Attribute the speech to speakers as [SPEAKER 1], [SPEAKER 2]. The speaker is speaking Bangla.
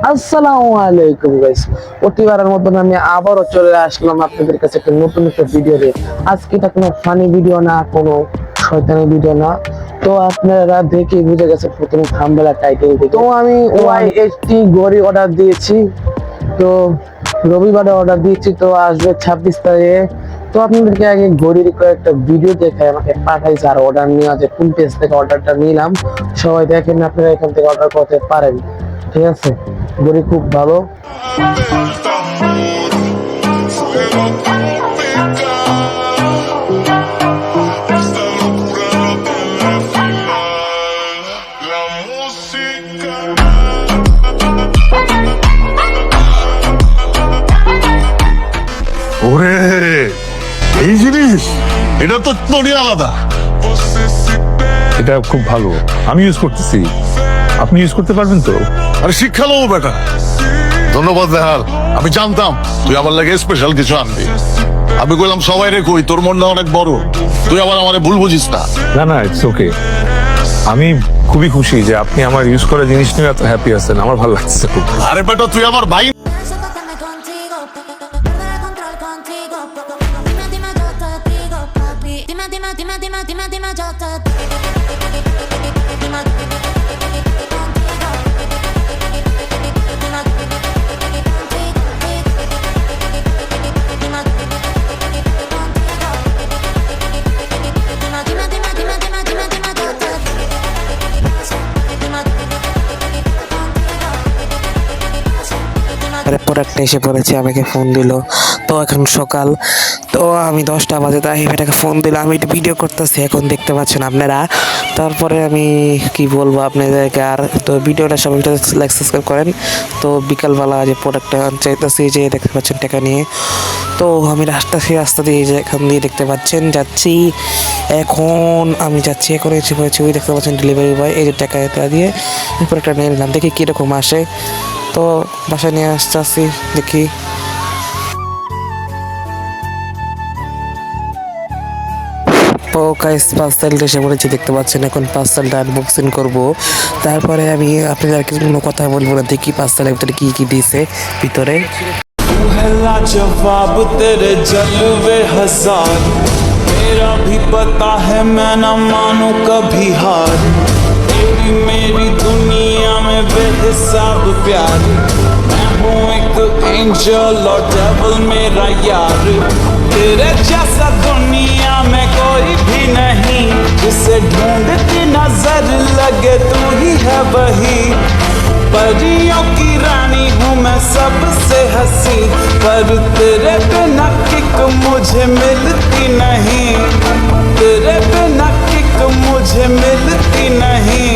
[SPEAKER 1] আসসালামু আলাইকুম গাইস, প্রতিবারের মতন আমি আবারও চলে আসলাম আপনাদের কাছে একটা নতুন একটা ভিডিও নিয়ে। আজকে এটা কোনো ফানি ভিডিও না, কোনো শয়তানি ভিডিও না। তো আপনারা দেখে বুঝে গেছে প্রথম থাম্বনেল টাইটেল থেকে। তো আমি ওয়াই80 ঘড়ি অর্ডার দিয়েছি, তো রবিবারে অর্ডার দিয়েছি, তো আসবে 26 তারিখে। তো আপনাদেরকে আগে ঘড়ির কয়েকটা ভিডিও দেখে আমাকে পাঠাইছে আর অর্ডার নেওয়া, যে কোন পেজ থেকে অর্ডারটা নিলাম সবাই দেখেন, আপনারা এখান থেকে অর্ডার করতে পারেন। ঠিক আছে, ঘড়ি খুব ভালো।
[SPEAKER 2] ওরে এই জিনিস, এটা তো তোরই আলাদা।
[SPEAKER 3] এটা খুব ভালো, আমি ইউজ করতেছি, আপনি ইউজ করতে পারবেন তো?
[SPEAKER 2] আরে শিক্ষা নেবো বেটা। ধন্যবাদ দেহাল, আমি জানতাম তুই আমার লাগে স্পেশাল কিছু আনবি। আমি কইলাম সবাই রে কই, তোর মনটা অনেক বড়, তুই আবার আমারে ভুল বুঝিস না।
[SPEAKER 3] না না, ইটস ওকে। আমি খুবই খুশি যে আপনি আমার ইউজ করা জিনিস নিয়ে এত হ্যাপি আছেন, আমার ভালো লাগছে খুব।
[SPEAKER 2] আরে বেটা তুই আমার ভাই।
[SPEAKER 4] Sócatame contigo, perder el control contigo. Dime, dime, yo te digo, papi. Dime, dime, dime, dime, dime, dime, yo te digo. Dime,
[SPEAKER 5] প্রোডাক্টটা এসে পড়েছে, আমাকে ফোন দিল। তো এখন সকাল, তো আমি 10টা বাজে, তাই এটাকে ফোন দিল, আমি একটু ভিডিও করতেছি, এখন দেখতে পাচ্ছেন আপনারা। তারপরে আমি কি বলবো আপনাদেরকে, আর তো ভিডিওটা সবাই লাইক সাবস্ক্রাইব করেন। তো বিকালবেলা যে প্রোডাক্টটা চাইতেছি, যে দেখতে পাচ্ছেন টাকা নিয়ে, তো আমি রাস্তা দিয়ে যে এখান দিয়ে দেখতে পাচ্ছেন যাচ্ছি। এখন আমি যাচ্ছি, এখন এসে পড়েছি, ওই দেখতে পাচ্ছেন ডেলিভারি বয়, এই যে টাকা দিয়ে প্রোডাক্টটা নিয়ে নিলাম, দেখি কীরকম আসে। তো বাসায় নিয়ে আসছি, দেখি। তো গাইস, পার্সেলটা এসে পড়েছে, দেখতে পাচ্ছেন। এখন পার্সেলটা আনবক্সিং করব, তারপরে আমি আপনাদের কোনো কথা বলবো না, দেখি পার্সেলের ভিতরে কি কি দিয়েছে ভিতরে।
[SPEAKER 6] पहला जवाब तेरे जलवे हजार, मेरा भी पता है मैं न मानूं कभी हार। तेरी मेरी दुनिया में बेहिसाब प्यार, मैं हूँ एक एंजल और डेविल मेरा यार। तेरे जैसा दुनिया में कोई भी नहीं, जिसे ढूंढती नजर लगे तू ही है वही। परियों की रानी हूँ मैं सबसे हंसी, पर तेरे बिना किक मुझे मिलती नहीं, तेरे बिना किक मुझे मिलती नहीं।